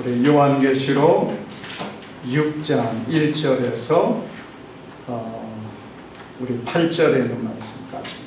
우리 요한계시록 6장 1절에서 우리 8절에 있는 말씀까지.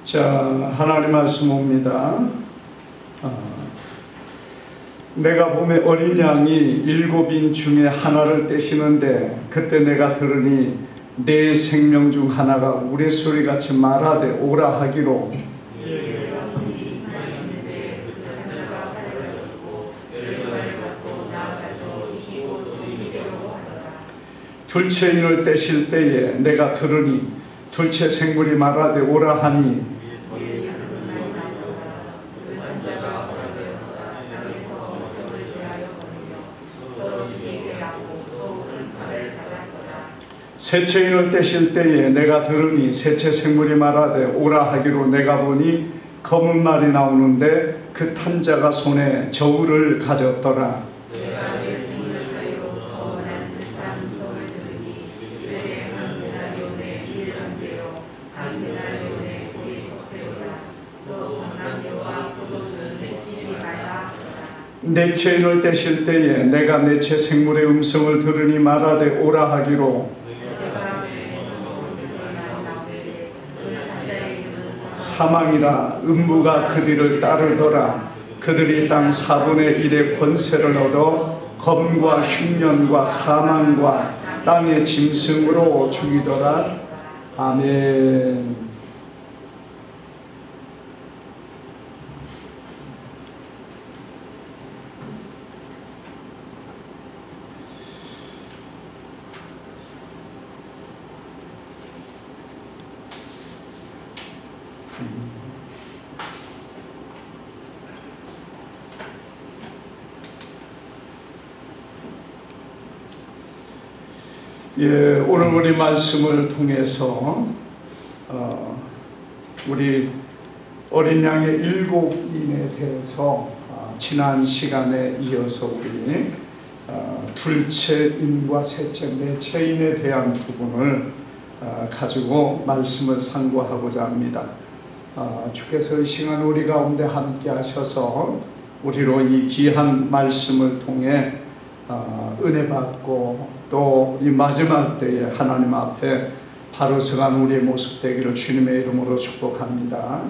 자, 하나님 말씀 옵니다. 내가 보매 어린 양이 7인 중에 하나를 떼시는데 그때 내가 들으니 내 생명 중 하나가 우레소리같이 말하되 오라 하기로 둘째 인을 떼실 때에 내가 들으니 둘째 생물이 말하되 오라 하니 셋째 인을 떼실 때에 내가 들으니 셋째 생물이 말하되 오라 하기로 내가 보니 검은 말이 나오는데 그 탄 자가 손에 저울을 가졌더라. 넷째 인을 떼실 때에 내가 넷째 생물의 음성을 들으니 말하되 오라 하기로 사망이라 음부가 그들을 따르더라. 그들이 땅 4분의 1의 권세를 얻어 검과 흉년과 사망과 땅의 짐승으로 죽이더라. 아멘. 예, 오늘 우리 말씀을 통해서 우리 어린 양의 7인에 대해서 지난 시간에 이어서 우리 둘째 인과 셋째, 넷째 인에 대한 부분을 가지고 말씀을 상고하고자 합니다. 주께서 이 시간 우리 가운데 함께 하셔서 우리로 이 귀한 말씀을 통해 은혜 받고 또 이 마지막 때에 하나님 앞에 바로 서간 우리의 모습 되기를 주님의 이름으로 축복합니다.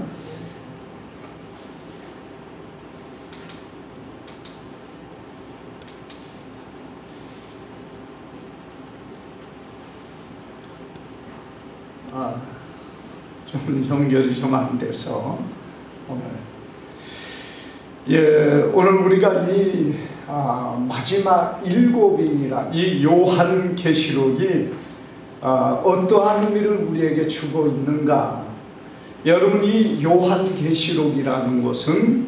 좀 연결이 좀 안 돼서 오늘 우리가 이 마지막 7인이라 이 요한계시록이 어떠한 의미를 우리에게 주고 있는가? 여러분, 이 요한계시록이라는 것은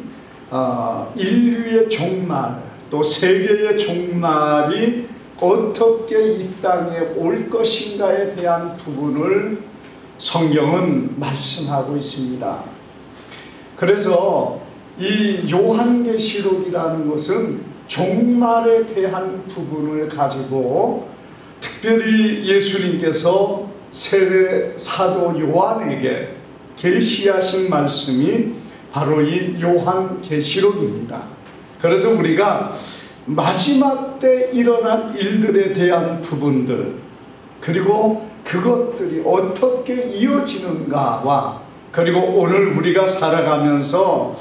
인류의 종말 또 세계의 종말이 어떻게 이 땅에 올 것인가에 대한 부분을 성경은 말씀하고 있습니다. 그래서 이 요한계시록이라는 것은 종말에 대한 부분을 가지고 특별히 예수님께서 세례 사도 요한에게 계시하신 말씀이 바로 이 요한계시록입니다. 그래서 우리가 마지막 때 일어날 일들에 대한 부분들, 그리고 그것들이 어떻게 이어지는가와 그리고 오늘 우리가 살아가면서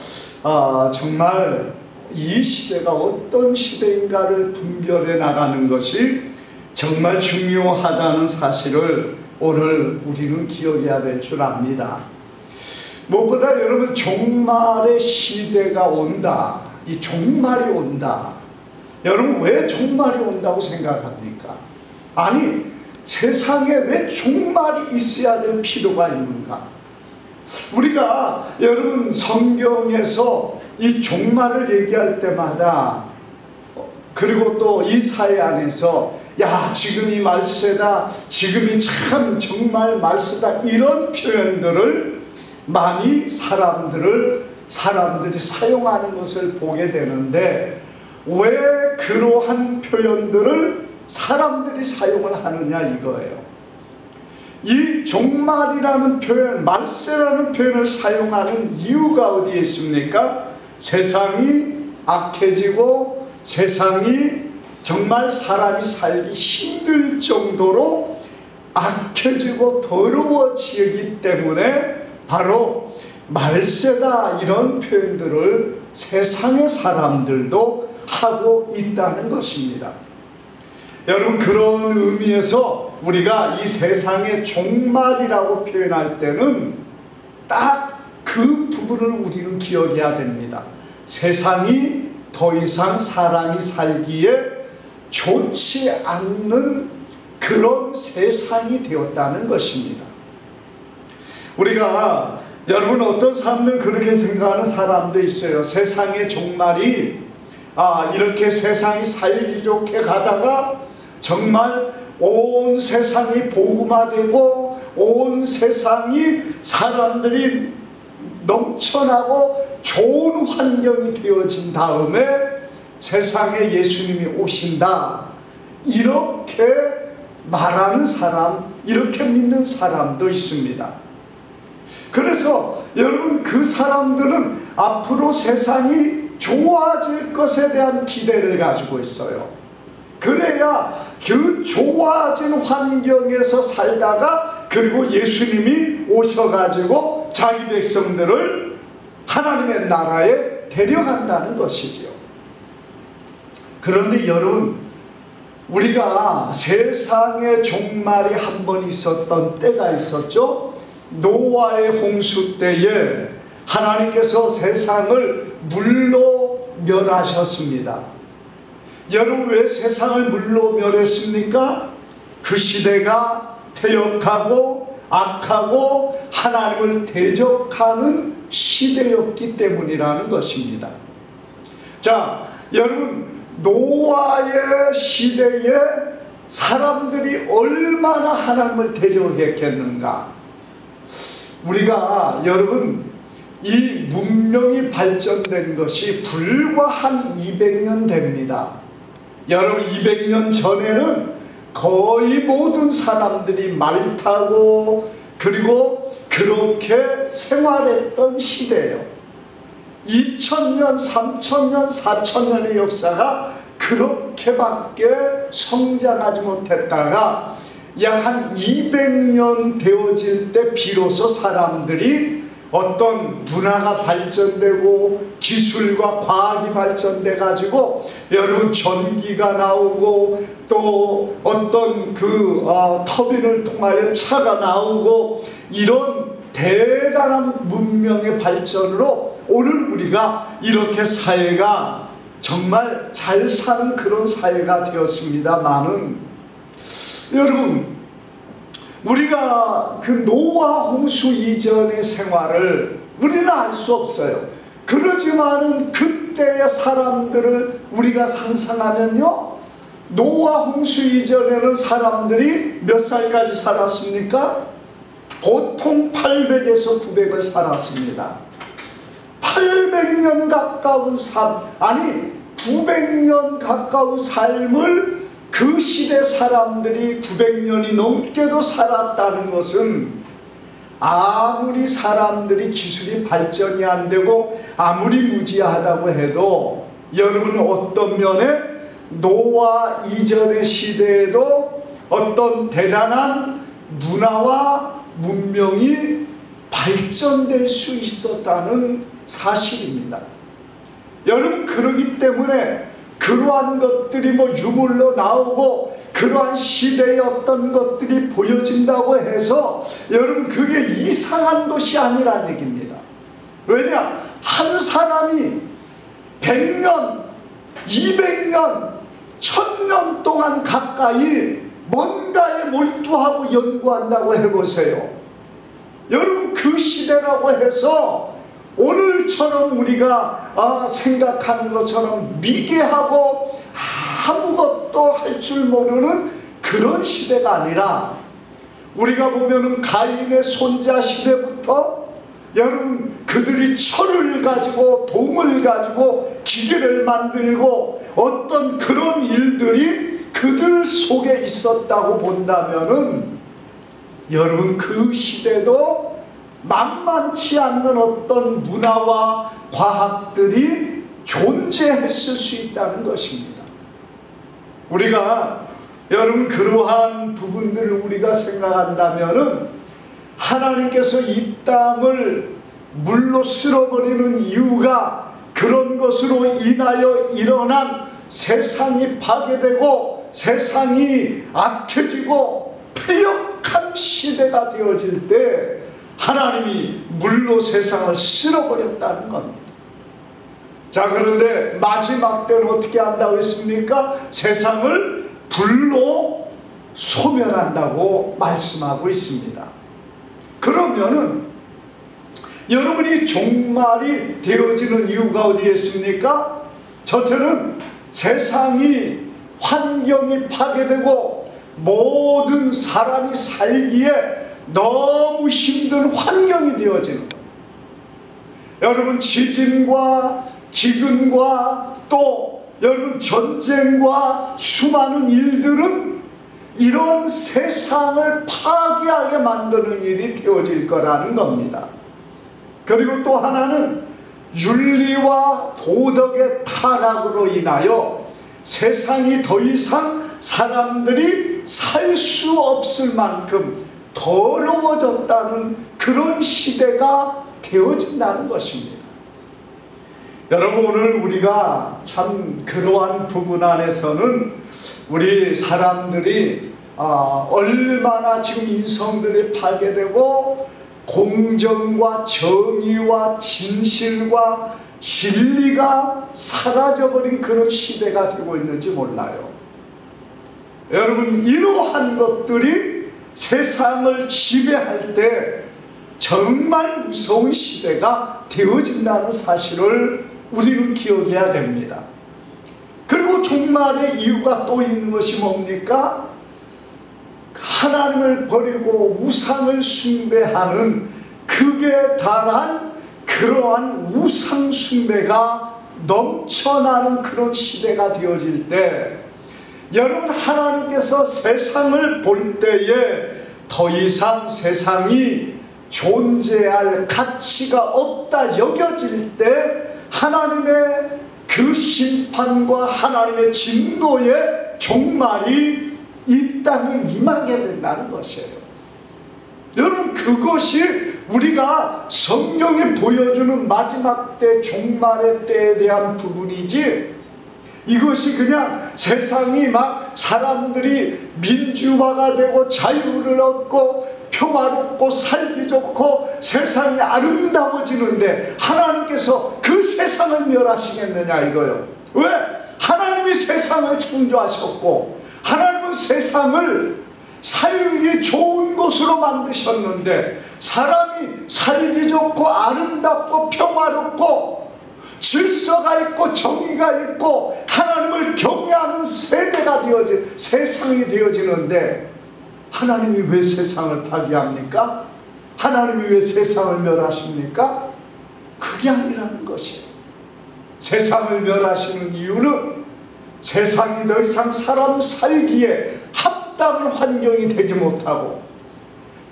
정말 이 시대가 어떤 시대인가를 분별해 나가는 것이 정말 중요하다는 사실을 오늘 우리는 기억해야 될 줄 압니다. 무엇보다 여러분, 종말의 시대가 온다. 이 종말이 온다. 여러분, 왜 종말이 온다고 생각합니까? 아니, 세상에 왜 종말이 있어야 될 필요가 있는가? 우리가 여러분 성경에서 이 종말을 얘기할 때마다, 그리고 또 이 사회 안에서 야, 지금이 말세다, 지금이 참 정말 말세다, 이런 표현들을 많이 사람들이 사용하는 것을 보게 되는데, 왜 그러한 표현들을 사람들이 사용을 하느냐 이거예요. 이 종말이라는 표현, 말세라는 표현을 사용하는 이유가 어디에 있습니까? 세상이 악해지고 세상이 정말 사람이 살기 힘들 정도로 악해지고 더러워지기 때문에 바로 말세다, 이런 표현들을 세상의 사람들도 하고 있다는 것입니다. 여러분, 그런 의미에서 우리가 이 세상의 종말이라고 표현할 때는 딱 그 부분을 우리는 기억해야 됩니다. 세상이 더 이상 사람이 살기에 좋지 않는 그런 세상이 되었다는 것입니다. 우리가, 여러분, 어떤 사람들은 그렇게 생각하는 사람도 있어요. 세상의 종말이 이렇게 세상이 살기 좋게 가다가 정말 온 세상이 복음화되고 온 세상이 사람들이 넘쳐나고 좋은 환경이 되어진 다음에 세상에 예수님이 오신다, 이렇게 말하는 사람, 이렇게 믿는 사람도 있습니다. 그래서 여러분, 그 사람들은 앞으로 세상이 좋아질 것에 대한 기대를 가지고 있어요. 그래야 그 좋아진 환경에서 살다가, 그리고 예수님이 오셔가지고 자기 백성들을 하나님의 나라에 데려간다는 것이죠. 그런데 여러분, 우리가 세상의 종말이 한 번 있었던 때가 있었죠. 노아의 홍수 때에 하나님께서 세상을 물로 멸하셨습니다. 여러분, 왜 세상을 물로 멸했습니까? 그 시대가 패역하고 악하고 하나님을 대적하는 시대였기 때문이라는 것입니다. 자, 여러분, 노아의 시대에 사람들이 얼마나 하나님을 대적했겠는가? 우리가, 여러분, 이 문명이 발전된 것이 불과 한 200년 됩니다. 여러분, 200년 전에는 거의 모든 사람들이 말 타고 그리고 그렇게 생활했던 시대예요. 2000년, 3000년, 4000년의 역사가 그렇게밖에 성장하지 못했다가 약 한 200년 되어질 때 비로소 사람들이 어떤 문화가 발전되고 기술과 과학이 발전돼 가지고 여러분 전기가 나오고 또 어떤 터빈을 통하여 차가 나오고 이런 대단한 문명의 발전으로 오늘 우리가 이렇게 사회가 정말 잘 사는 그런 사회가 되었습니다만은 여러분 우리가 그 노아 홍수 이전의 생활을 우리는 알 수 없어요. 그러지만은 그때의 사람들을 우리가 상상하면요, 노아 홍수 이전에는 사람들이 몇 살까지 살았습니까? 보통 800에서 900을 살았습니다. 800년 가까운 삶, 아니 900년 가까운 삶을 그 시대 사람들이 900년이 넘게도 살았다는 것은 아무리 사람들이 기술이 발전이 안 되고 아무리 무지하다고 해도 여러분 어떤 면에 노아 이전의 시대에도 어떤 대단한 문화와 문명이 발전될 수 있었다는 사실입니다. 여러분, 그러기 때문에 그러한 것들이 유물로 나오고 그러한 시대의 어떤 것들이 보여진다고 해서 여러분, 그게 이상한 것이 아니란 얘기입니다. 왜냐? 한 사람이 100년, 200년, 1000년 동안 가까이 뭔가에 몰두하고 연구한다고 해보세요. 여러분, 그 시대라고 해서 오늘처럼 우리가 생각하는 것처럼 미개하고 아무것도 할 줄 모르는 그런 시대가 아니라, 우리가 보면은 가인의 손자 시대부터 여러분, 그들이 철을 가지고 동을 가지고 기계를 만들고 어떤 그런 일들이 그들 속에 있었다고 본다면은 여러분, 그 시대도 만만치 않는 어떤 문화와 과학들이 존재했을 수 있다는 것입니다. 우리가 여러분, 그러한 부분들을 우리가 생각한다면은 하나님께서 이 땅을 물로 쓸어버리는 이유가 그런 것으로 인하여 일어난 세상이 파괴되고 세상이 악해지고 패역한 시대가 되어질 때 하나님이 물로 세상을 쓸어버렸다는 겁니다. 자, 그런데 마지막 때는 어떻게 한다고 했습니까? 세상을 불로 소멸한다고 말씀하고 있습니다. 그러면은 여러분이 종말이 되어지는 이유가 어디에 있습니까? 첫째는 세상이 환경이 파괴되고 모든 사람이 살기에 너무 힘든 환경이 되어지는 거예요. 여러분, 지진과 기근과 또 여러분 전쟁과 수많은 일들은 이런 세상을 파괴하게 만드는 일이 되어질 거라는 겁니다. 그리고 또 하나는 윤리와 도덕의 타락으로 인하여 세상이 더 이상 사람들이 살 수 없을 만큼 더러워졌다는 그런 시대가 되어진다는 것입니다. 여러분, 오늘 우리가 참 그러한 부분 안에서는 우리 사람들이 얼마나 지금 인성들이 파괴되고 공정과 정의와 진실과 진리가 사라져버린 그런 시대가 되고 있는지 몰라요. 여러분, 이러한 것들이 세상을 지배할 때 정말 무서운 시대가 되어진다는 사실을 우리는 기억해야 됩니다. 그리고 종말의 이유가 또 있는 것이 뭡니까? 하나님을 버리고 우상을 숭배하는 극에 달한 그러한 우상 숭배가 넘쳐나는 그런 시대가 되어질 때 여러분, 하나님께서 세상을 볼 때에 더 이상 세상이 존재할 가치가 없다 여겨질 때 하나님의 그 심판과 하나님의 진노의 종말이 이 땅에 임하게 된다는 것이에요. 여러분, 그것이 우리가 성경이 보여주는 마지막 때 종말의 때에 대한 부분이지, 이것이 그냥 세상이 막 사람들이 민주화가 되고 자유를 얻고 평화롭고 살기 좋고 세상이 아름다워지는데 하나님께서 그 세상을 멸하시겠느냐 이거요. 왜? 하나님이 세상을 창조하셨고 하나님은 세상을 살기 좋은 곳으로 만드셨는데 사람이 살기 좋고 아름답고 평화롭고 질서가 있고 정의가 있고 하나님을 경외하는 세상이 되어지는데 하나님이 왜 세상을 파괴합니까? 하나님이 왜 세상을 멸하십니까? 그게 아니라는 것이에요. 세상을 멸하시는 이유는 세상이 더 이상 사람 살기에 합당한 환경이 되지 못하고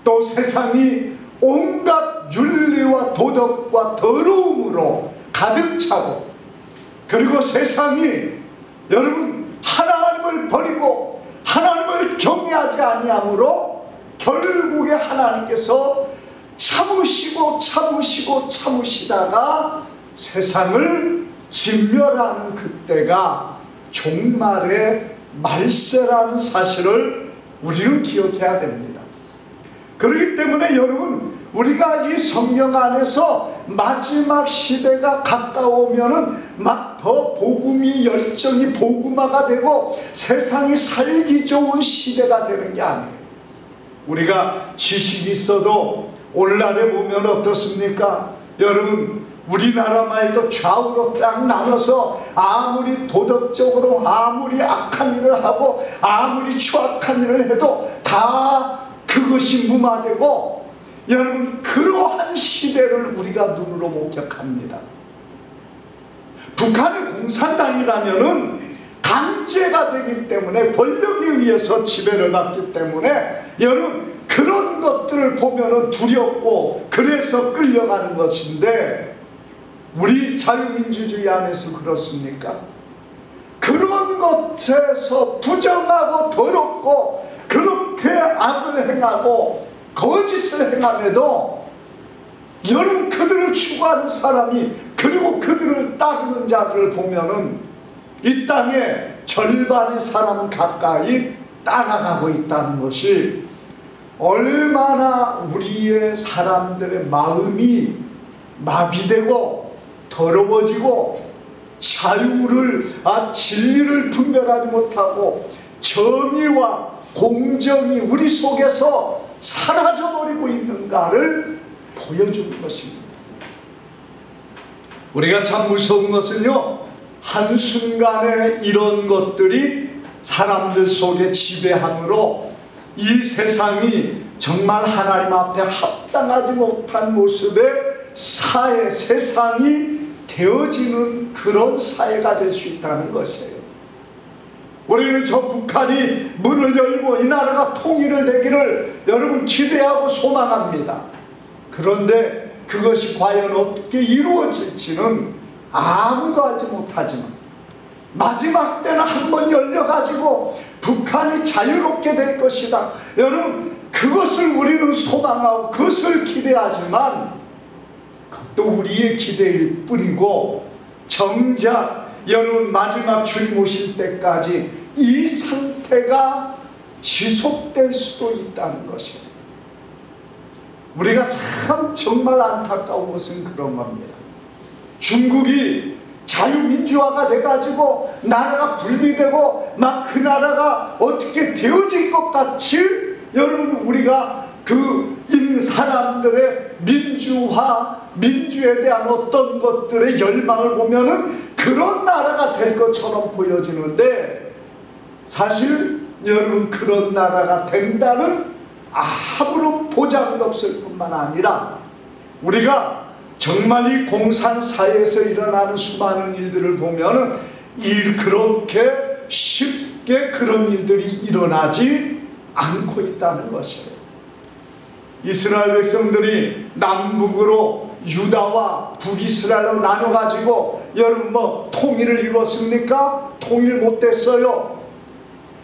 또 세상이 온갖 윤리와 도덕과 더러움으로 가득 차고 그리고 세상이 여러분 하나님을 버리고 하나님을 경외하지 아니하므로 결국에 하나님께서 참으시다가 세상을 진멸하는 그때가 종말의 말세라는 사실을 우리는 기억해야 됩니다. 그렇기 때문에 여러분, 우리가 이 성경 안에서 마지막 시대가 가까우면은 막 더 복음이 열정이 복음화가 되고 세상이 살기 좋은 시대가 되는 게 아니에요. 우리가 지식이 있어도 오늘날에 보면 어떻습니까? 여러분, 우리나라 말도 좌우로 딱 나눠서 아무리 도덕적으로 아무리 악한 일을 하고 아무리 추악한 일을 해도 다 그것이 무마되고, 여러분, 그러한 시대를 우리가 눈으로 목격합니다. 북한의 공산당이라면은 강제가 되기 때문에, 권력에 의해서 지배를 받기 때문에 여러분, 그런 것들을 보면은 두렵고 그래서 끌려가는 것인데, 우리 자유민주주의 안에서 그렇습니까? 그런 것에서 부정하고 더럽고 그렇게 악을 행하고 거짓을 행함에도 여러분, 그들을 추구하는 사람이, 그리고 그들을 따르는 자들을 보면은 이 땅에 절반의 사람 가까이 따라가고 있다는 것이 얼마나 우리의 사람들의 마음이 마비되고 더러워지고 진리를 분별하지 못하고 정의와 공정이 우리 속에서 사라져버리고 있는가를 보여주는 것입니다. 우리가 참 무서운 것은요, 한순간에 이런 것들이 사람들 속에 지배함으로 이 세상이 정말 하나님 앞에 합당하지 못한 모습의 세상이 되어지는 그런 사회가 될 수 있다는 것이에요. 우리는 저 북한이 문을 열고 이 나라가 통일을 되기를 여러분 기대하고 소망합니다. 그런데 그것이 과연 어떻게 이루어질지는 아무도 알지 못하지만, 마지막 때는 한번 열려가지고 북한이 자유롭게 될 것이다, 여러분, 그것을 우리는 소망하고 그것을 기대하지만 그것도 우리의 기대일 뿐이고, 정작 여러분 마지막 주님 오실 때까지 이 상태가 지속될 수도 있다는 것이에요. 우리가 참 정말 안타까운 것은 그런 겁니다. 중국이 자유민주화가 돼가지고 나라가 분리되고 막 그 나라가 어떻게 되어질 것 같이, 여러분, 우리가 그 사람들의 민주에 대한 어떤 것들의 열망을 보면은 그런 나라가 될 것처럼 보여지는데, 사실 여러분, 그런 나라가 된다는 아무런 보장도 없을 뿐만 아니라, 우리가 정말 이 공산사회에서 일어나는 수많은 일들을 보면은 그렇게 쉽게 그런 일들이 일어나지 않고 있다는 것이에요. 이스라엘 백성들이 남북으로 유다와 북이스라엘로 나눠가지고 여러분 통일을 이뤘습니까? 통일 못했어요.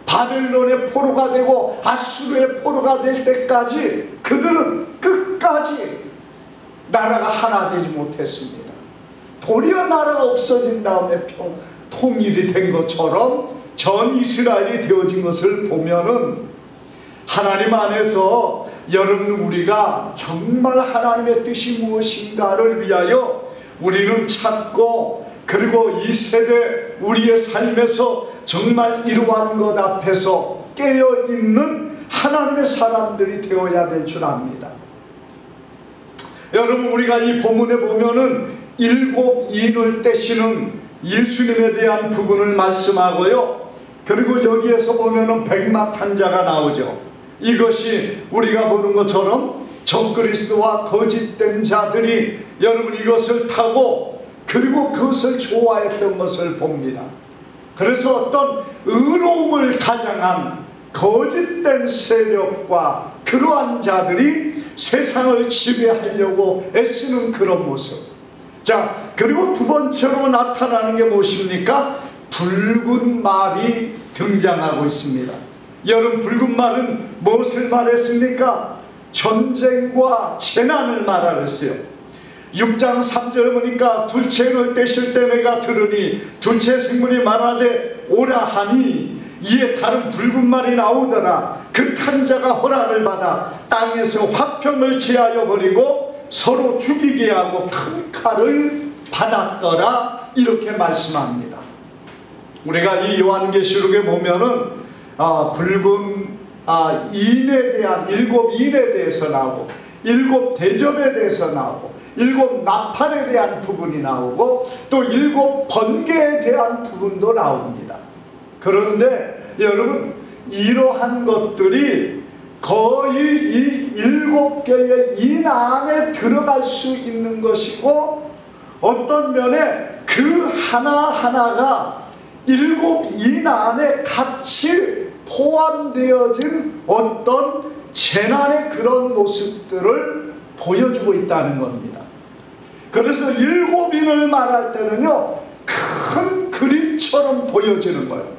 바벨론의 포로가 되고 아수르의 포로가 될 때까지 그들은 끝까지 나라가 하나 되지 못했습니다. 도리어 나라가 없어진 다음에 통일이 된 것처럼 전 이스라엘이 되어진 것을 보면은, 하나님 안에서 여러분, 우리가 정말 하나님의 뜻이 무엇인가를 위하여 우리는 찾고, 그리고 이 세대 우리의 삶에서 정말 이러한 것 앞에서 깨어있는 하나님의 사람들이 되어야 될 줄 압니다. 여러분, 우리가 이 본문에 보면은 7 인을 떼시는 예수님에 대한 부분을 말씀하고요, 그리고 여기에서 보면은 백마탄자가 나오죠. 이것이 우리가 보는 것처럼 적그리스도와 거짓된 자들이 여러분 이것을 타고 그리고 그것을 좋아했던 것을 봅니다. 그래서 어떤 의로움을 가장한 거짓된 세력과 그러한 자들이 세상을 지배하려고 애쓰는 그런 모습. 자, 그리고 두 번째로 나타나는 게 무엇입니까? 붉은 말이 등장하고 있습니다. 여러분, 붉은 말은 무엇을 말했습니까? 전쟁과 재난을 말하고 있어요. 6장 3절 보니까 둘째를 떼실 때 내가 들으니 둘째 생물이 말하되 오라 하니 이에 다른 붉은 말이 나오더라. 그 탄 자가 허락을 받아 땅에서 화평을 제하여 버리고 서로 죽이게 하고 큰 칼을 받았더라. 이렇게 말씀합니다. 우리가 이 요한계시록에 보면은 붉은 인에 대한 7인에 대해서 나오고 7 대접에 대해서 나오고 7 나팔에 대한 부분이 나오고 또 7 번개에 대한 부분도 나옵니다. 그런데 여러분, 이러한 것들이 거의 이 7개의 인 안에 들어갈 수 있는 것이고, 어떤 면에 그 하나하나가 7인 안에 같이 포함되어진 어떤 재난의 그런 모습들을 보여주고 있다는 겁니다. 그래서 7인을 말할 때는요, 큰 그림처럼 보여지는 거예요.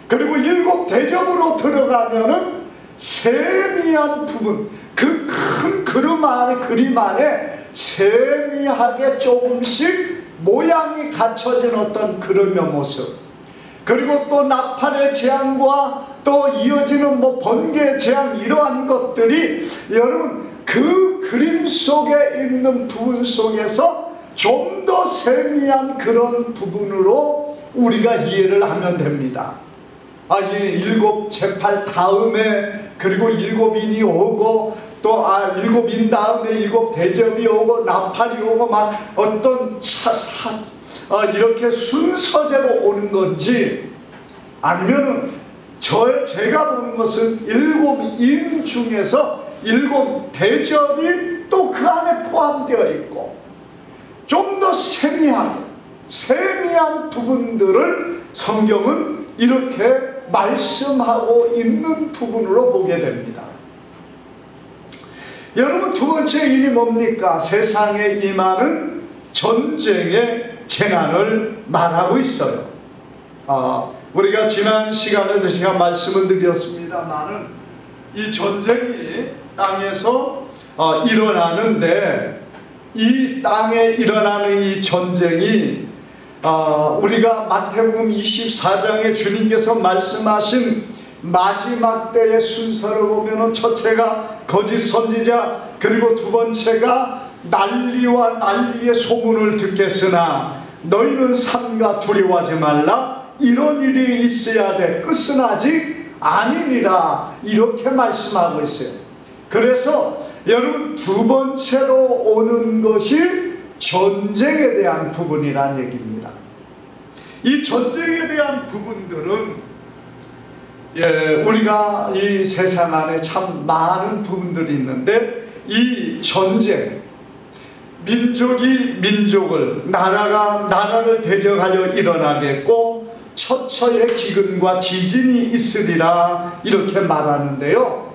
그리고 7 대접으로 들어가면은 세미한 부분, 그 큰 그림 안에 세미하게 조금씩 모양이 갖춰진 어떤 그림의 모습, 그리고 또 나팔의 재앙과 또 이어지는 번개의 재앙, 이러한 것들이 여러분 그 그림 속에 있는 부분 속에서 좀 더 세미한 그런 부분으로 우리가 이해를 하면 됩니다. 이 7 재팔 다음에 그리고 7인이 오고 또 7인 다음에 7 대접이 오고 나팔이 오고 막 어떤 이렇게 순서대로 오는 건지, 아니면은 제가 보는 것은 7인 중에서 7 대접이 또 그 안에 포함되어 있고 좀 더 세미한 부분들을 성경은 이렇게 말씀하고 있는 부분으로 보게 됩니다. 여러분, 두 번째 인이 뭡니까? 세상에 임하는 전쟁의 재난을 말하고 있어요. 우리가 지난 시간에도 제가 말씀을 드렸습니다만은 이 전쟁이 땅에서 일어나는데, 이 땅에 일어나는 이 전쟁이 우리가 마태복음 24장에 주님께서 말씀하신 마지막 때의 순서를 보면은 첫째가 거짓 선지자, 그리고 두 번째가 난리와 난리의 소문을 듣겠으나 너희는 삼가 두려워하지 말라, 이런 일이 있어야 돼, 끝은 아직 아니니라, 이렇게 말씀하고 있어요. 그래서 여러분, 두 번째로 오는 것이 전쟁에 대한 부분이란 얘기입니다. 이 전쟁에 대한 부분들은 우리가 이 세상 안에 참 많은 부분들이 있는데, 이 전쟁, 민족이 민족을, 나라가 나라를 대적하여 일어나겠고 처처의 기근과 지진이 있으리라, 이렇게 말하는데요.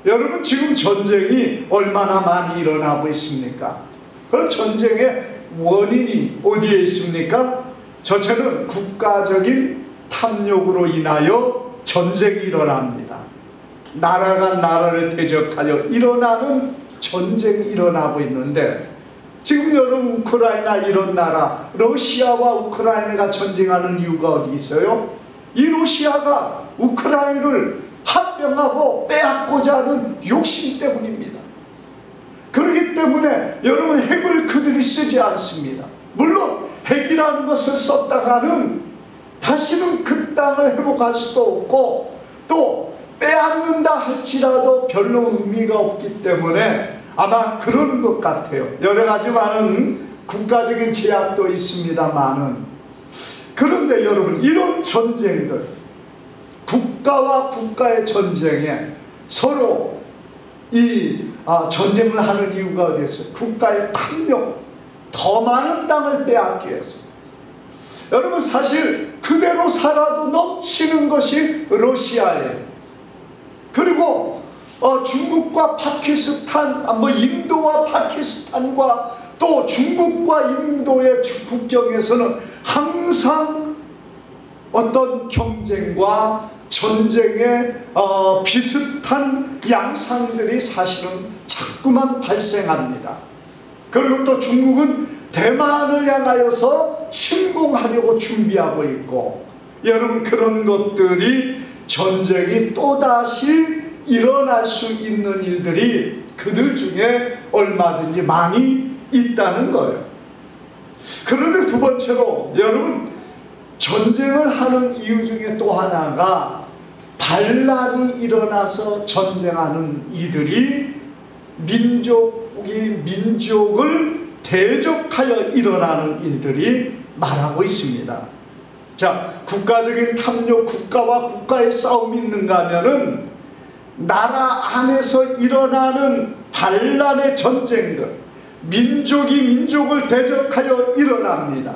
여러분, 지금 전쟁이 얼마나 많이 일어나고 있습니까? 그런 전쟁의 원인이 어디에 있습니까? 첫째는 국가적인 탐욕으로 인하여 전쟁이 일어납니다. 나라가 나라를 대적하여 일어나는 전쟁이 일어나고 있는데, 지금 여러분 우크라이나 이런 나라, 러시아와 우크라이나가 전쟁하는 이유가 어디 있어요? 이 러시아가 우크라이나를 합병하고 빼앗고자 하는 욕심 때문입니다. 그렇기 때문에 여러분, 핵을 그들이 쓰지 않습니다. 물론 핵이라는 것을 썼다가는 다시는 그 땅을 회복할 수도 없고, 또 빼앗는다 할지라도 별로 의미가 없기 때문에 아마 그런 것 같아요. 여러 가지 많은 국가적인 제약도 있습니다만은, 그런데 여러분, 이런 전쟁들, 국가와 국가의 전쟁에 서로 이 전쟁을 하는 이유가 어디 있어요? 국가의 탐욕, 더 많은 땅을 빼앗기 위해서. 여러분, 사실 그대로 살아도 넘치는 것이 러시아예요. 그리고 중국과 파키스탄, 인도와 파키스탄과 또 중국과 인도의 국경에서는 항상 어떤 경쟁과 전쟁의 비슷한 양상들이 사실은 자꾸만 발생합니다. 그리고 또 중국은 대만을 향하여서 침공하려고 준비하고 있고, 여러분 그런 것들이 전쟁이 또다시 일어날 수 있는 일들이 그들 중에 얼마든지 많이 있다는 거예요. 그런데 두 번째로 여러분, 전쟁을 하는 이유 중에 또 하나가 반란이 일어나서 전쟁하는 이들이 민족을 대적하여 일어나는 일들이 말하고 있습니다. 자, 국가적인 탐욕, 국가와 국가의 싸움이 있는가 하면은 나라 안에서 일어나는 반란의 전쟁들, 민족이 민족을 대적하여 일어납니다.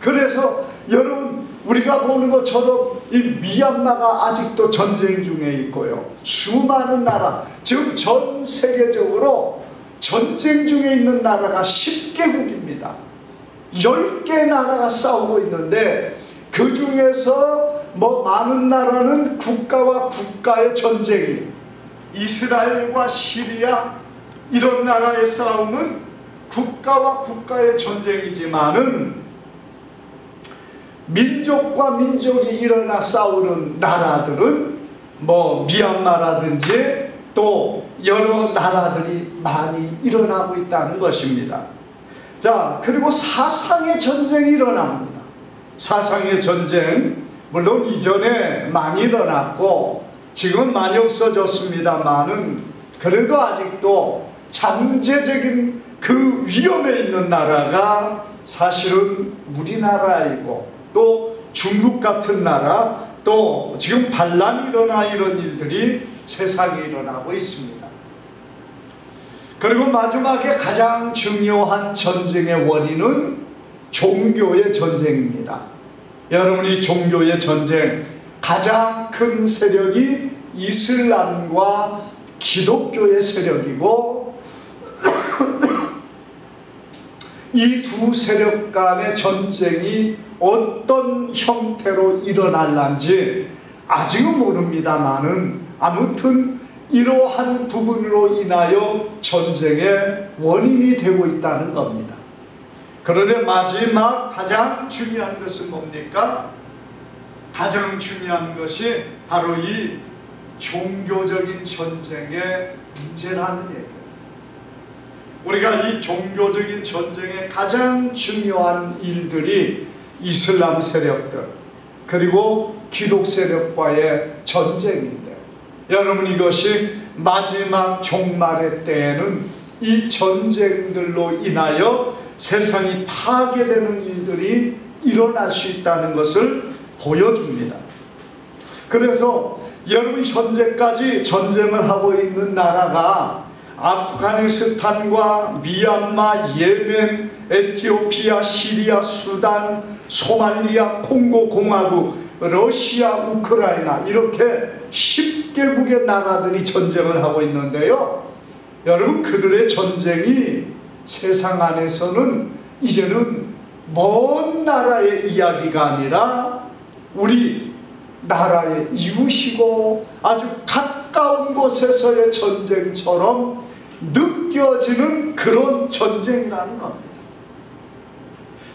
그래서 여러분, 우리가 보는 것처럼 이 미얀마가 아직도 전쟁 중에 있고요, 수많은 나라, 지금 전 세계적으로 전쟁 중에 있는 나라가 10개국입니다. 10개 나라가 싸우고 있는데 그 중에서 많은 나라는 국가와 국가의 전쟁이, 이스라엘과 시리아 이런 나라의 싸움은 국가와 국가의 전쟁이지만은 민족과 민족이 일어나 싸우는 나라들은 미얀마라든지 또 여러 나라들이 많이 일어나고 있다는 것입니다. 자, 그리고 사상의 전쟁이 일어납니다. 사상의 전쟁, 물론 이전에 많이 일어났고 지금은 많이 없어졌습니다만은 그래도 아직도 잠재적인 그 위험에 있는 나라가 사실은 우리나라이고, 또 중국 같은 나라, 또 지금 반란이 일어나 이런 일들이 세상에 일어나고 있습니다. 그리고 마지막에 가장 중요한 전쟁의 원인은 종교의 전쟁입니다. 여러분이 종교의 전쟁, 가장 큰 세력이 이슬람과 기독교의 세력이고 이 두 세력 간의 전쟁이 어떤 형태로 일어날는지 아직은 모릅니다만은 아무튼 이러한 부분으로 인하여 전쟁의 원인이 되고 있다는 겁니다. 그런데 마지막 가장 중요한 것은 뭡니까? 가장 중요한 것이 바로 이 종교적인 전쟁의 문제라는 얘기예요. 우리가 이 종교적인 전쟁의 가장 중요한 일들이 이슬람 세력들 그리고 기독 세력과의 전쟁인데, 여러분 이것이 마지막 종말의 때에는 이 전쟁들로 인하여 세상이 파괴되는 일들이 일어날 수 있다는 것을 보여줍니다. 그래서 여러분 현재까지 전쟁을 하고 있는 나라가 아프가니스탄과 미얀마, 예멘, 에티오피아, 시리아, 수단, 소말리아, 콩고 공화국, 러시아, 우크라이나 이렇게 10개국의 나라들이 전쟁을 하고 있는데요, 여러분 그들의 전쟁이 세상 안에서는 이제는 먼 나라의 이야기가 아니라 우리 나라의 이웃이고 아주 가까운 곳에서의 전쟁처럼 느껴지는 그런 전쟁이라는 겁니다.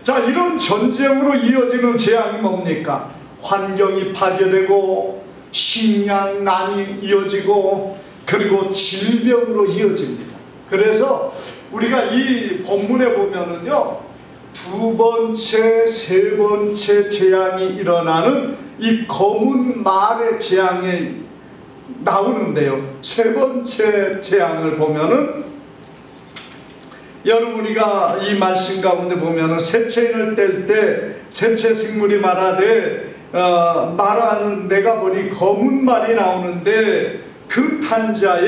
자, 이런 전쟁으로 이어지는 재앙이 뭡니까? 환경이 파괴되고 식량난이 이어지고 그리고 질병으로 이어집니다. 그래서 우리가 이 본문에 보면은요, 두 번째, 세 번째 재앙이 일어나는 이 검은 말의 재앙이 나오는데요, 세 번째 재앙을 보면은 여러분 우리가 이 말씀 가운데 보면은 세체인을 뗄 때 세체 생물이 말하되 말하는 내가 보니 검은 말이 나오는데 그 탄자에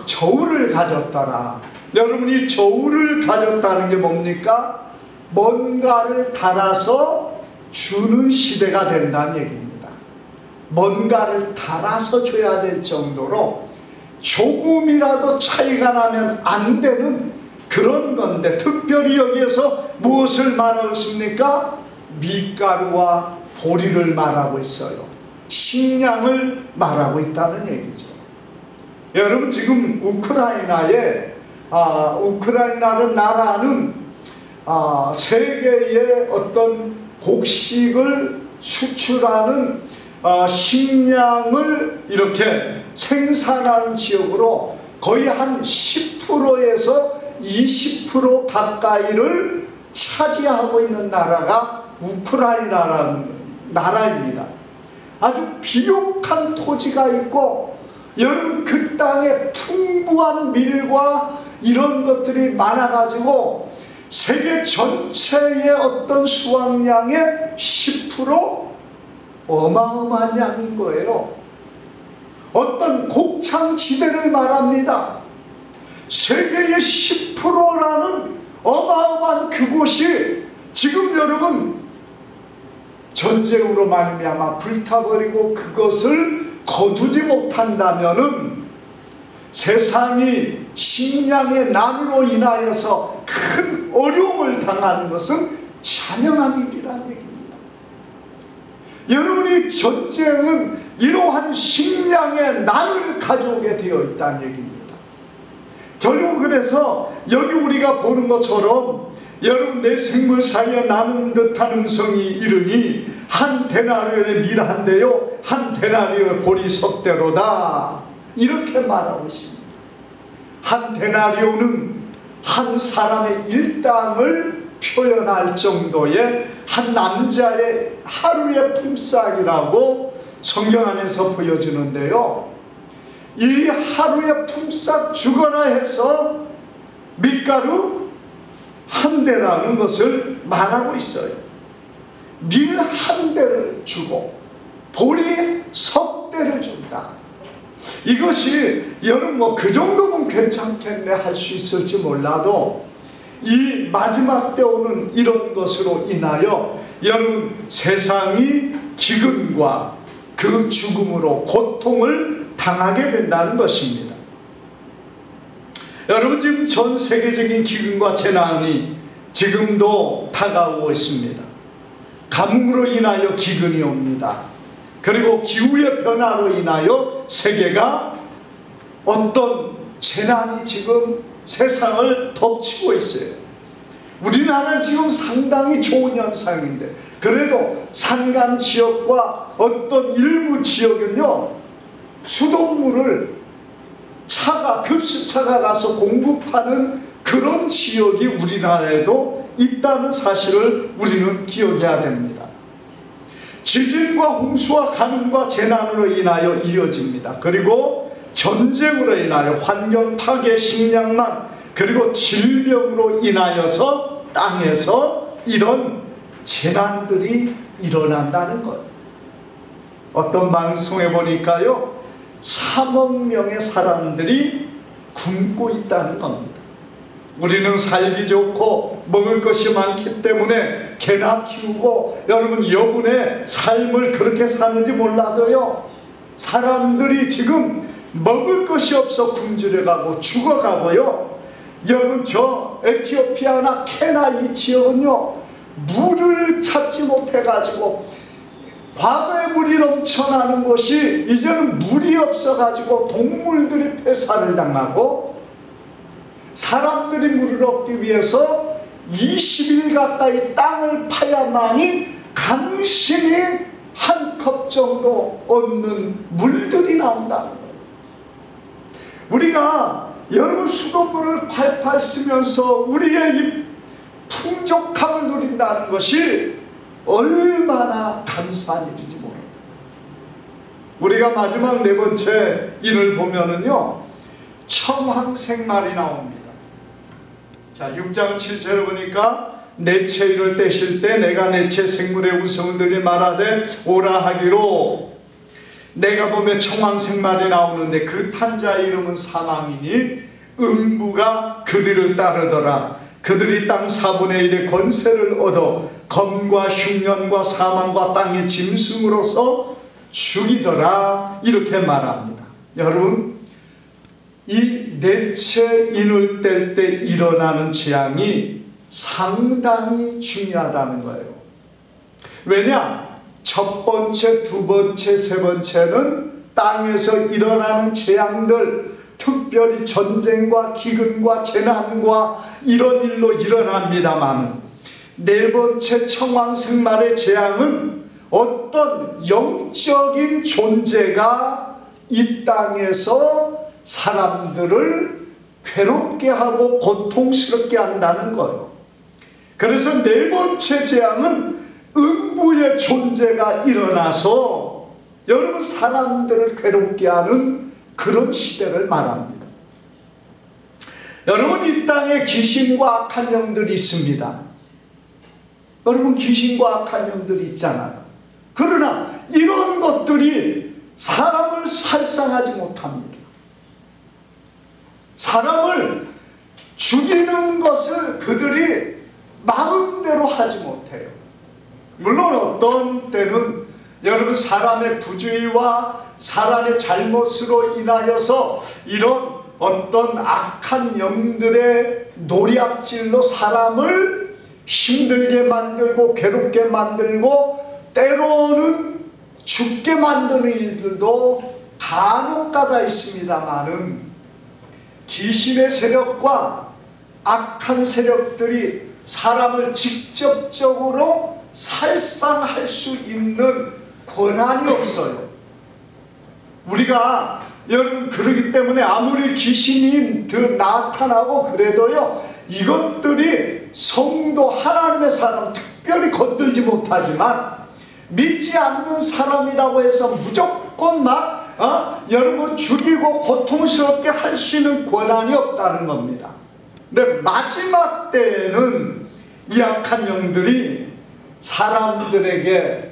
저울을 가졌더라. 여러분 이 저울을 가졌다는 게 뭡니까? 뭔가를 달아서 주는 시대가 된다는 얘기입니다. 뭔가를 달아서 줘야 될 정도로 조금이라도 차이가 나면 안 되는 그런 건데, 특별히 여기에서 무엇을 말하고 있습니까? 밀가루와 보리를 말하고 있어요. 식량을 말하고 있다는 얘기죠. 여러분, 지금 우크라이나는 나라는 세계의 어떤 곡식을 수출하는 식량을 이렇게 생산하는 지역으로 거의 한 10%에서 20% 가까이를 차지하고 있는 나라가 우크라이나라는 나라입니다. 아주 비옥한 토지가 있고, 여러분, 그 땅에 풍부한 밀과 이런 것들이 많아가지고 세계 전체의 어떤 수확량의 10% 어마어마한 양인 거예요. 어떤 곡창지대를 말합니다. 세계의 10%라는 어마어마한 그곳이 지금 여러분 전쟁으로 말미암아 불타버리고 그것을 거두지 못한다면은 세상이 식량의 난으로 인하여서 큰 어려움을 당하는 것은 자명한 일이라는 얘기입니다. 여러분이 전쟁은 이러한 식량의 난을 가져오게 되어 있다는 얘기입니다. 결국 그래서 여기 우리가 보는 것처럼 여러분, 내 생물 사이에 나누는 듯한 음성이 이르니 한 데나리온의 밀 한 대요 한 데나리온의 보리 석대로다, 이렇게 말하고 있습니다. 한 데나리온은 한 사람의 일당을 표현할 정도의 한 남자의 하루의 품삯이라고 성경 안에서 보여주는데요, 이 하루의 품삯 주거나 해서 밀가루 한 대라는 것을 말하고 있어요. 밀 한 대를 주고 보리 석 대를 준다. 이것이 여러분 그 정도면 괜찮겠네 할 수 있을지 몰라도 이 마지막 때 오는 이런 것으로 인하여 여러분 세상이 기근과 그 죽음으로 고통을 당하게 된다는 것입니다. 여러분, 지금 전 세계적인 기근과 재난이 지금도 다가오고 있습니다. 가뭄으로 인하여 기근이 옵니다. 그리고 기후의 변화로 인하여 세계가 어떤 재난이 지금 세상을 덮치고 있어요. 우리나라는 지금 상당히 좋은 현상인데, 그래도 산간 지역과 어떤 일부 지역은요, 수돗물을 급수차가 가서 공급하는 그런 지역이 우리나라에도 있다는 사실을 우리는 기억해야 됩니다. 지진과 홍수와 가뭄과 재난으로 인하여 이어집니다. 그리고 전쟁으로 인하여 환경 파괴, 식량난, 그리고 질병으로 인하여서 땅에서 이런 재난들이 일어난다는 것. 어떤 방송에 보니까요, 3억 명의 사람들이 굶고 있다는 겁니다. 우리는 살기 좋고 먹을 것이 많기 때문에 개나 키우고 여러분 여분의 삶을 그렇게 사는지 몰라도요, 사람들이 지금 먹을 것이 없어 굶주려가고 죽어가고요. 여러분, 저 에티오피아나 케냐 이 지역은요, 물을 찾지 못해가지고 과거에 물이 넘쳐나는 곳이 이제는 물이 없어가지고 동물들이 폐사를 당하고, 사람들이 물을 얻기 위해서 20일 가까이 땅을 파야만이 간신히 한 컵 정도 얻는 물들이 나온다는 거예요. 우리가 여러분 수돗물을 팔팔 쓰면서 우리의 이 풍족함을 누린다는 것이 얼마나 감사한 일인지 모릅니다. 우리가 마지막 네 번째 일을 보면은요, 청황생말이 나옵니다. 자, 6장 7절을 보니까 내체 이를 떼실 때 내가 내체 생물의 우성을 들리 말하되 오라 하기로, 내가 보면 청황생말이 나오는데 그 탄자의 이름은 사망이니 음부가 그들을 따르더라. 그들이 땅 4분의 1의 권세를 얻어 검과 흉년과 사망과 땅의 짐승으로서 죽이더라, 이렇게 말합니다. 여러분, 이 내체 인을 뗄 때 일어나는 재앙이 상당히 중요하다는 거예요. 왜냐? 첫 번째, 두 번째, 세 번째는 땅에서 일어나는 재앙들, 특별히 전쟁과 기근과 재난과 이런 일로 일어납니다만, 네 번째 청왕생말의 재앙은 어떤 영적인 존재가 이 땅에서 사람들을 괴롭게 하고 고통스럽게 한다는 거예요. 그래서 네 번째 재앙은 음부의 존재가 일어나서 여러분 사람들을 괴롭게 하는 그런 시대를 말합니다. 여러분, 이 땅에 귀신과 악한 영들이 있습니다. 여러분, 귀신과 악한 영들이 있잖아요. 그러나 이런 것들이 사람을 살상하지 못합니다. 사람을 죽이는 것을 그들이 마음대로 하지 못해요. 물론 어떤 때는 여러분 사람의 부주의와 사람의 잘못으로 인하여서 이런 어떤 악한 영들의 노략질로 사람을 힘들게 만들고 괴롭게 만들고 때로는 죽게 만드는 일들도 간혹가다 있습니다마는, 귀신의 세력과 악한 세력들이 사람을 직접적으로 살상할 수 있는 권한이 없어요. 우리가 여러분 그러기 때문에 아무리 귀신이 더 나타나고 그래도요, 이것들이 성도 하나님의 사람 특별히 건들지 못하지만, 믿지 않는 사람이라고 해서 무조건 막 여러분 죽이고 고통스럽게 할 수 있는 권한이 없다는 겁니다. 근데 마지막 때에는 이 악한 영들이 사람들에게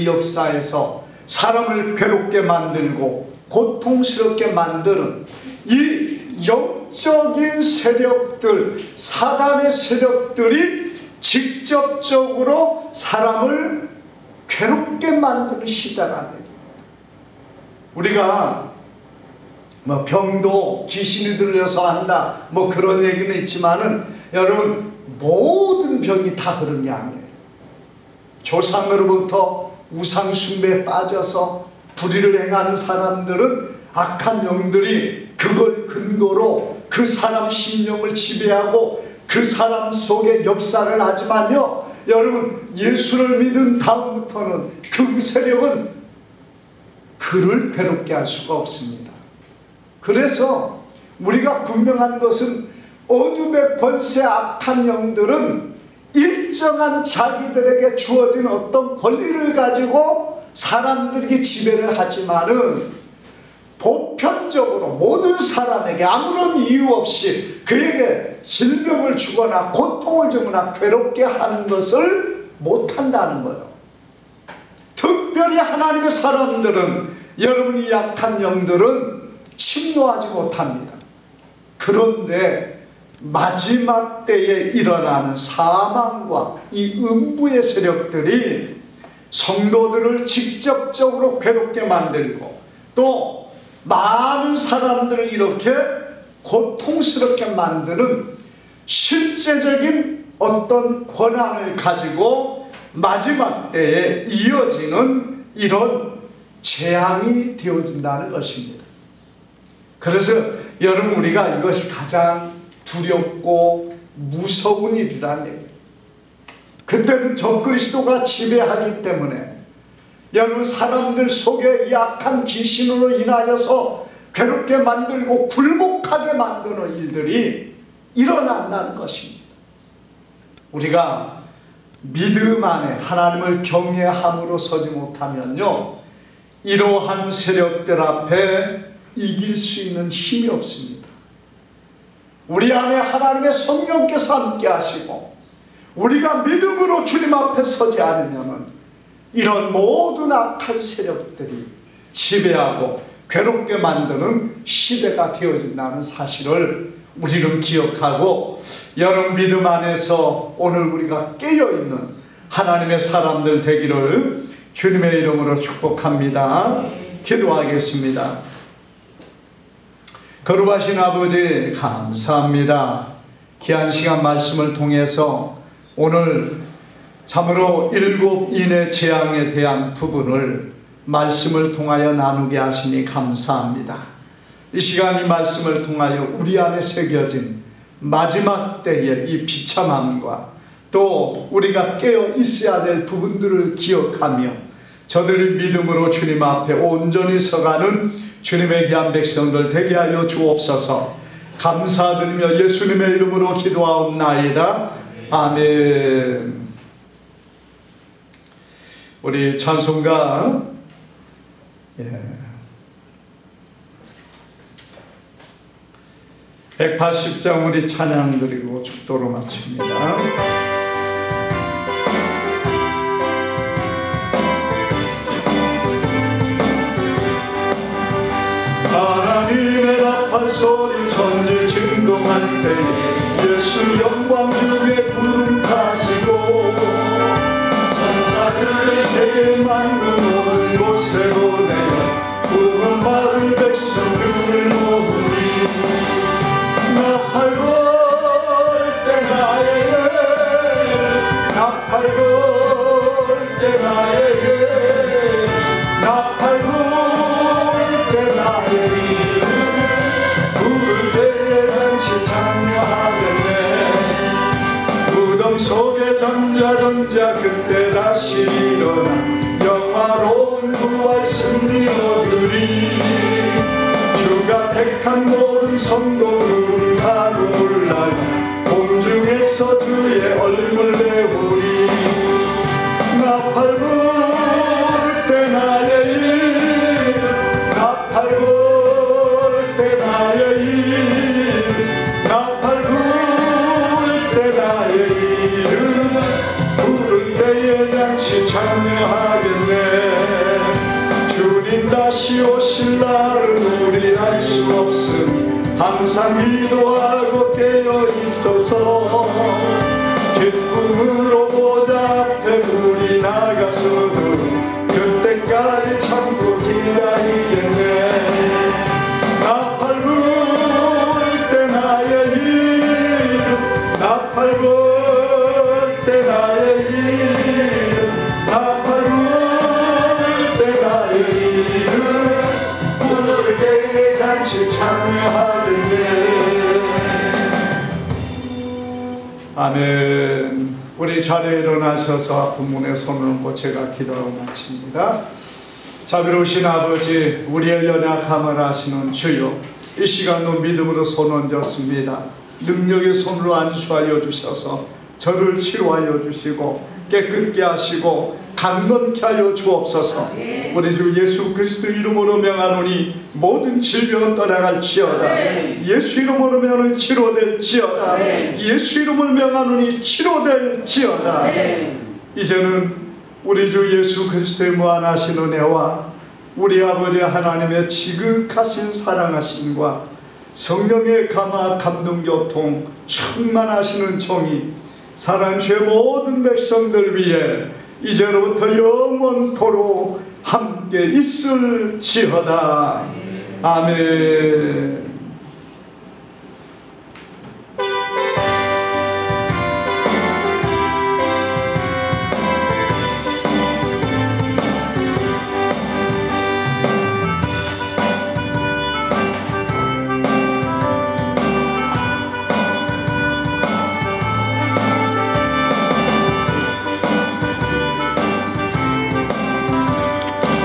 역사에서 사람을 괴롭게 만들고 고통스럽게 만드는 이 영적인 세력들, 사단의 세력들이 직접적으로 사람을 괴롭게 만드는 시대라는, 우리가 병도 귀신이 들려서 한다 그런 얘기는 있지만은, 여러분 모든 병이 다 그런 게 아니에요. 조상으로부터 우상 숭배에 빠져서 불의를 행하는 사람들은 악한 영들이 그걸 근거로 그 사람 심령을 지배하고 그 사람 속에 역사를 하지만요, 여러분 예수를 믿은 다음부터는 그 세력은 그를 괴롭게 할 수가 없습니다. 그래서 우리가 분명한 것은 어둠의 권세 악한 영들은 일정한 자기들에게 주어진 어떤 권리를 가지고 사람들에게 지배를 하지만은, 보편적으로 모든 사람에게 아무런 이유 없이 그에게 질병을 주거나 고통을 주거나 괴롭게 하는 것을 못한다는 거예요. 특별히 하나님의 사람들은, 여러분 이 약한 영들은 침노하지 못합니다. 그런데 마지막 때에 일어나는 사망과 이 음부의 세력들이 성도들을 직접적으로 괴롭게 만들고 또 많은 사람들을 이렇게 고통스럽게 만드는 실제적인 어떤 권한을 가지고 마지막 때에 이어지는 이런 재앙이 되어진다는 것입니다. 그래서 여러분 우리가 이것이 가장 두렵고 무서운 일이라는 얘기예요. 그때는 적그리스도가 지배하기 때문에 여러분 사람들 속에 이 악한 귀신으로 인하여서 괴롭게 만들고 굴복하게 만드는 일들이 일어난다는 것입니다. 우리가 믿음 안에 하나님을 경외함으로 서지 못하면요, 이러한 세력들 앞에 이길 수 있는 힘이 없습니다. 우리 안에 하나님의 성령께서 함께 하시고 우리가 믿음으로 주님 앞에 서지 않으면 이런 모든 악한 세력들이 지배하고 괴롭게 만드는 시대가 되어진다는 사실을 우리는 기억하고, 여러분 믿음 안에서 오늘 우리가 깨어있는 하나님의 사람들 되기를 주님의 이름으로 축복합니다. 기도하겠습니다. 거룩하신 아버지 감사합니다. 귀한 시간 말씀을 통해서 오늘 참으로 일곱인의 재앙에 대한 부분을 말씀을 통하여 나누게 하시니 감사합니다. 이 시간 이 말씀을 통하여 우리 안에 새겨진 마지막 때의 이 비참함과 또 우리가 깨어 있어야 될 부분들을 기억하며 저들이 믿음으로 주님 앞에 온전히 서가는 주님의 귀한 백성들 되게 하여 주옵소서. 감사드리며 예수님의 이름으로 기도하옵나이다. 아멘. 우리 찬송가 180장 우리 찬양 드리고 축도로 마칩니다. 하나님의 나팔 소리 천지 진동할 때에 예수 영광 중에 구름 타시고 천사들이 세계 만국 모든 곳에 보내어 구원받은 백성들을 모으니 나팔 불 때 나의 나팔 불 때 나의 나팔 불 때 나의 부를 때에 잔치 참여하겠네. 무덤 속에 잠자던 그때 다시 일어나 영화로운 부활 승리 얻으리. 주가 택한 모든 성도들을 가로 올라가 공중에서 주의 얼굴 배우리. 나팔 불 때 나의 일 나팔 불 때 나의 일 나팔 불 때 나의 일 부를 때에 잠시 참여하겠네. 주님 다시 오실 날은 우리 알 수 없으니 항상 기도하고 깨어 있어서 기쁨으로 보좌 앞에 우리 나가서도 그때까지 참고 기다리겠네. 나팔 불 때 나의 이름 나팔 불 때 나의 이름 나팔 불 때 나의 이름 부를 때에 잔치 참여하겠네. 아멘. 우리 자리에 일어나셔서 아픈 분의 손을 얹고 제가 기도하고 마칩니다. 자비로우신 아버지, 우리의 연약함을 아시는 주여, 이 시간도 믿음으로 손 얹었습니다. 능력의 손으로 안수하여 주셔서 저를 치료하여 주시고 깨끗게 하시고 강건케 하여 주옵소서. 우리 주 예수 그리스도 이름으로 명하노니 모든 질병은 떠나갈지어다. 예수 이름으로 명하노니 치료될지어다. 예수 이름을 명하노니 치료될지어다. 이제는 우리 주 예수 그리스도의 무한하신 은혜와 우리 아버지 하나님의 지극하신 사랑하심과 성령의 감화 감동교통 충만하시는 종이 사랑 죄 모든 백성들 위해 이제로부터 영원토록 함께 있을지어다. 아멘.